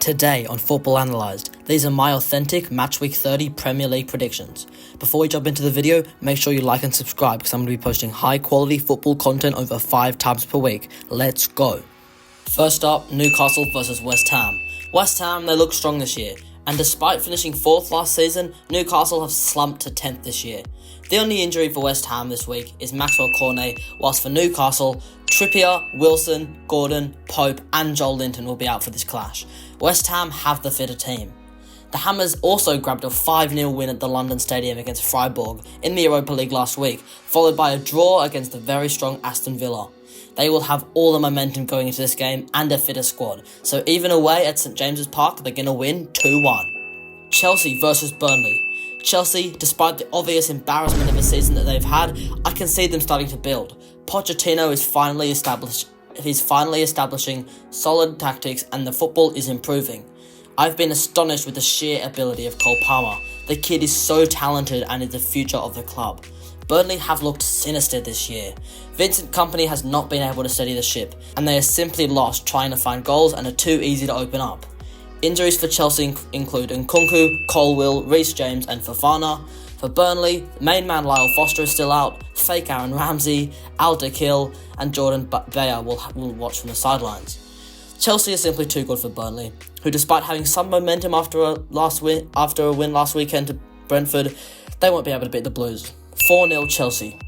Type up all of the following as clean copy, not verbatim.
Today on Football Analysed, these are my authentic Matchweek 30 Premier League predictions. Before we jump into the video, make sure you like and subscribe because I'm going to be posting high quality football content over 5 times per week. Let's go. First up, Newcastle versus West Ham. West Ham, they look strong this year, and despite finishing 4th last season, Newcastle have slumped to 10th this year. The only injury for West Ham this week is Maxwell Cornet, whilst for Newcastle, Trippier, Wilson, Gordon, Pope and Joel Linton will be out for this clash. West Ham have the fitter team. The Hammers also grabbed a 5-0 win at the London Stadium against Freiburg in the Europa League last week, followed by a draw against the very strong Aston Villa. They will have all the momentum going into this game and a fitter squad, so even away at St James's Park, they're going to win 2-1. Chelsea versus Burnley. Chelsea, despite the obvious embarrassment of a season that they've had, I can see them starting to build. Pochettino is finally establishing solid tactics and the football is improving. I've been astonished with the sheer ability of Cole Palmer. The kid is so talented and is the future of the club. Burnley have looked sinister this year. Vincent Kompany has not been able to steady the ship, and they are simply lost trying to find goals and are too easy to open up. Injuries for Chelsea include Nkunku, Colwill, Reece James and Fofana. For Burnley, main man Lyle Foster is still out, fake Aaron Ramsey, Al Dakil and Jordan Bayer will watch from the sidelines. Chelsea is simply too good for Burnley, who despite having some momentum after a win last weekend to Brentford, they won't be able to beat the Blues. 4-0 Chelsea.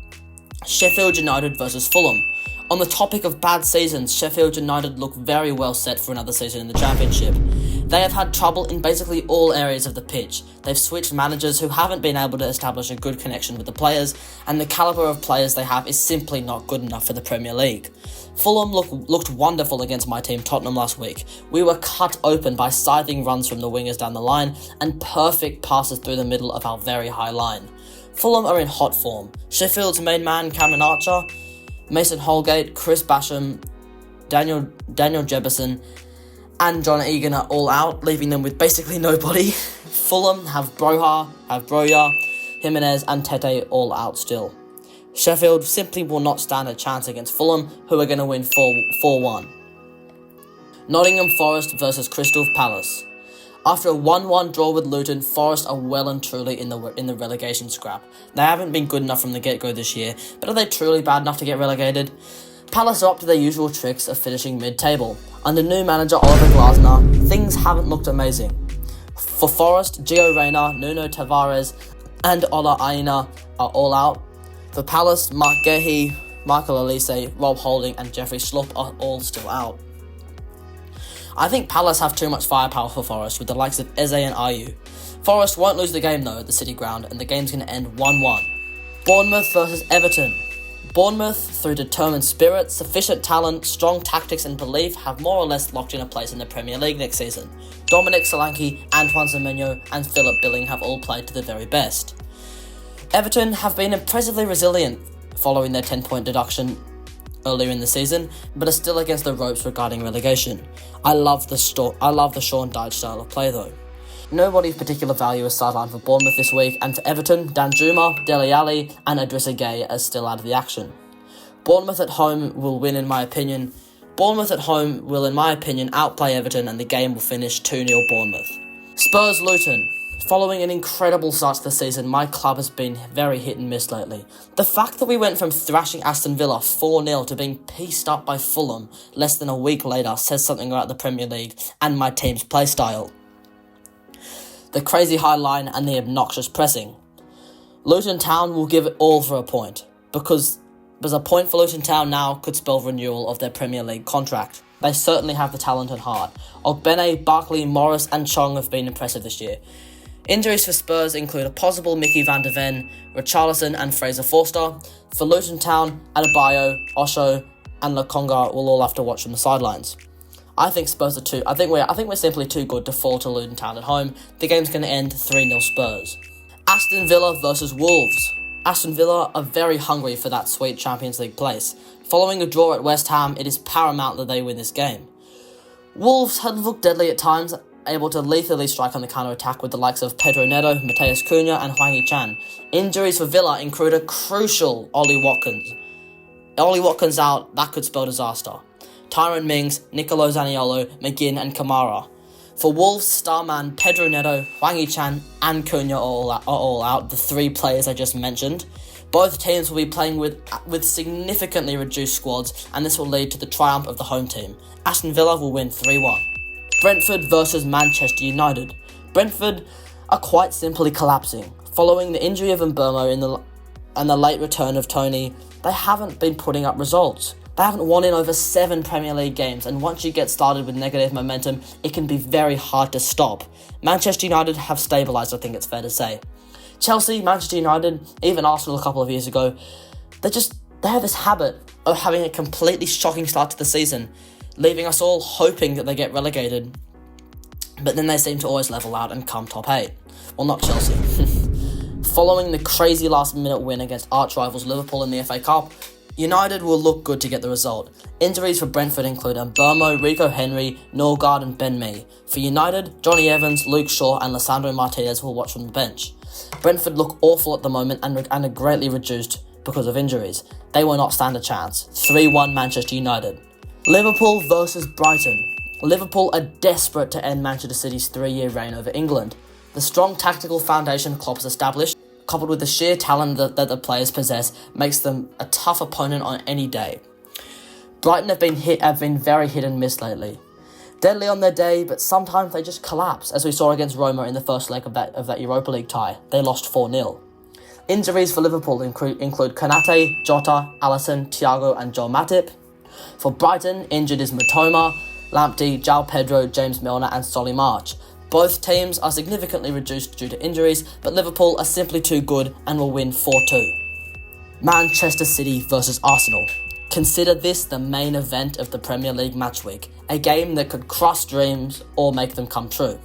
Sheffield United versus Fulham. On the topic of bad seasons, Sheffield United look very well set for another season in the Championship. They have had trouble in basically all areas of the pitch. They've switched managers who haven't been able to establish a good connection with the players, and the calibre of players they have is simply not good enough for the Premier League. Fulham looked wonderful against my team Tottenham last week. We were cut open by scything runs from the wingers down the line and perfect passes through the middle of our very high line. Fulham are in hot form. Sheffield's main man Cameron Archer, Mason Holgate, Chris Basham, Daniel Jefferson and John Egan are all out, leaving them with basically nobody. Fulham have Broja, Jimenez and Tete all out still. Sheffield simply will not stand a chance against Fulham, who are going to win 4-1. Nottingham Forest versus Crystal Palace. After a 1-1 draw with Luton, Forest are well and truly in the relegation scrap. They haven't been good enough from the get-go this year, but are they truly bad enough to get relegated? Palace are up to their usual tricks of finishing mid-table. Under new manager Oliver Glasner, things haven't looked amazing. For Forest, Gio Reyna, Nuno Tavares and Ola Aina are all out. For Palace, Mark Gehi, Michael Elise, Rob Holding and Jeffrey Schlupp are all still out. I think Palace have too much firepower for Forest with the likes of Eze and Ayew. Forest won't lose the game though at the City Ground and the game's going to end 1-1. Bournemouth versus Everton. Bournemouth, through determined spirit, sufficient talent, strong tactics and belief, have more or less locked in a place in the Premier League next season. Dominic Solanke, Antoine Semenyo and Philip Billing have all played to the very best. Everton have been impressively resilient following their 10-point deduction earlier in the season, but are still against the ropes regarding relegation. I love the Sean Dyche style of play though. Nobody's particular value is sidelined for Bournemouth this week, and for Everton, Danjuma, Dele Alli and Idrissa Gueye are still out of the action. Bournemouth at home will in my opinion, outplay Everton and the game will finish 2-0 Bournemouth. Spurs Luton. Following an incredible start to the season, my club has been very hit and miss lately. The fact that we went from thrashing Aston Villa 4-0 to being pieced up by Fulham less than a week later says something about the Premier League and my team's play style. The crazy high line and the obnoxious pressing. Luton Town will give it all for a point, because a point for Luton Town now could spell renewal of their Premier League contract. They certainly have the talent and heart. Ogbene, Barkley, Morris and Chong have been impressive this year. Injuries for Spurs include a possible Mickey van der Ven, Richarlison and Fraser Forster. For Luton Town, Adebayo, Osho and Lokonga will all have to watch from the sidelines. I think Spurs are I think we're simply too good to fall to Luton Town at home. The game's going to end 3-0 Spurs. Aston Villa versus Wolves. Aston Villa are very hungry for that sweet Champions League place. Following a draw at West Ham, it is paramount that they win this game. Wolves had looked deadly at times, able to lethally strike on the counter-attack with the likes of Pedro Neto, Mateus Cunha and Hwang Hee-chan. Injuries for Villa include a crucial Ollie Watkins. Ollie Watkins out, that could spell disaster. Tyrone Mings, Nicolo Zaniolo, McGinn and Kamara. For Wolves, starman Pedro Neto, Hwang Hee-chan and Cunha are all out, the three players I just mentioned. Both teams will be playing with significantly reduced squads, and this will lead to the triumph of the home team. Aston Villa will win 3-1. Brentford versus Manchester United. Brentford are quite simply collapsing. Following the injury of Mbeumo and the late return of Tony, they haven't been putting up results. They haven't won in over 7 Premier League games, and once you get started with negative momentum, it can be very hard to stop. Manchester United have stabilised, I think it's fair to say. Chelsea, Manchester United, even Arsenal a couple of years ago, they have this habit of having a completely shocking start to the season, leaving us all hoping that they get relegated, but then they seem to always level out and come top 8. Well, not Chelsea. Following the crazy last-minute win against arch-rivals Liverpool in the FA Cup, United will look good to get the result. Injuries for Brentford include Mbeumo, Rico Henry, Norgard and Ben Mee. For United, Johnny Evans, Luke Shaw and Lissandro Martinez will watch from the bench. Brentford look awful at the moment and are greatly reduced because of injuries. They will not stand a chance. 3-1 Manchester United. Liverpool versus Brighton. Liverpool are desperate to end Manchester City's 3-year reign over England. The strong tactical foundation Klopp has established, coupled with the sheer talent that the players possess, makes them a tough opponent on any day. Brighton have been very hit and miss lately. Deadly on their day, but sometimes they just collapse, as we saw against Roma in the first leg of that Europa League tie. They lost 4-0. Injuries for Liverpool include Konate, Jota, Alisson, Thiago and Joel Matip. For Brighton, injured is Matoma, Lamptey, João Pedro, James Milner and Solly March. Both teams are significantly reduced due to injuries, but Liverpool are simply too good and will win 4-2. Manchester City versus Arsenal. Consider this the main event of the Premier League Matchweek, a game that could crush dreams or make them come true.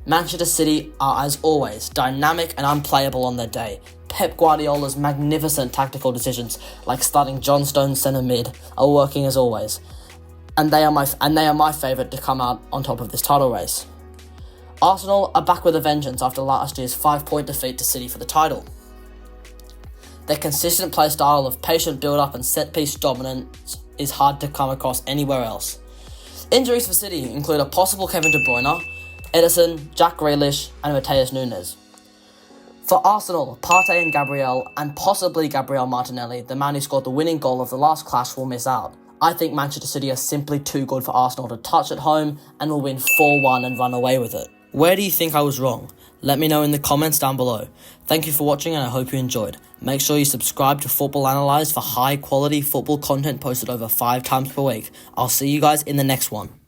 Manchester City are, as always, dynamic and unplayable on their day. Pep Guardiola's magnificent tactical decisions, like starting John Stones centre mid, are working as always, and they are my favourite to come out on top of this title race. Arsenal are back with a vengeance after last year's 5-point defeat to City for the title. Their consistent play style of patient build-up and set-piece dominance is hard to come across anywhere else. Injuries for City include a possible Kevin De Bruyne, Ederson, Jack Grealish and Matheus Nunes. For Arsenal, Partey and Gabriel, and possibly Gabriel Martinelli, the man who scored the winning goal of the last clash, will miss out. I think Manchester City are simply too good for Arsenal to touch at home and will win 4-1 and run away with it. Where do you think I was wrong? Let me know in the comments down below. Thank you for watching and I hope you enjoyed. Make sure you subscribe to Football Analyzed for high quality football content posted over 5 times per week. I'll see you guys in the next one.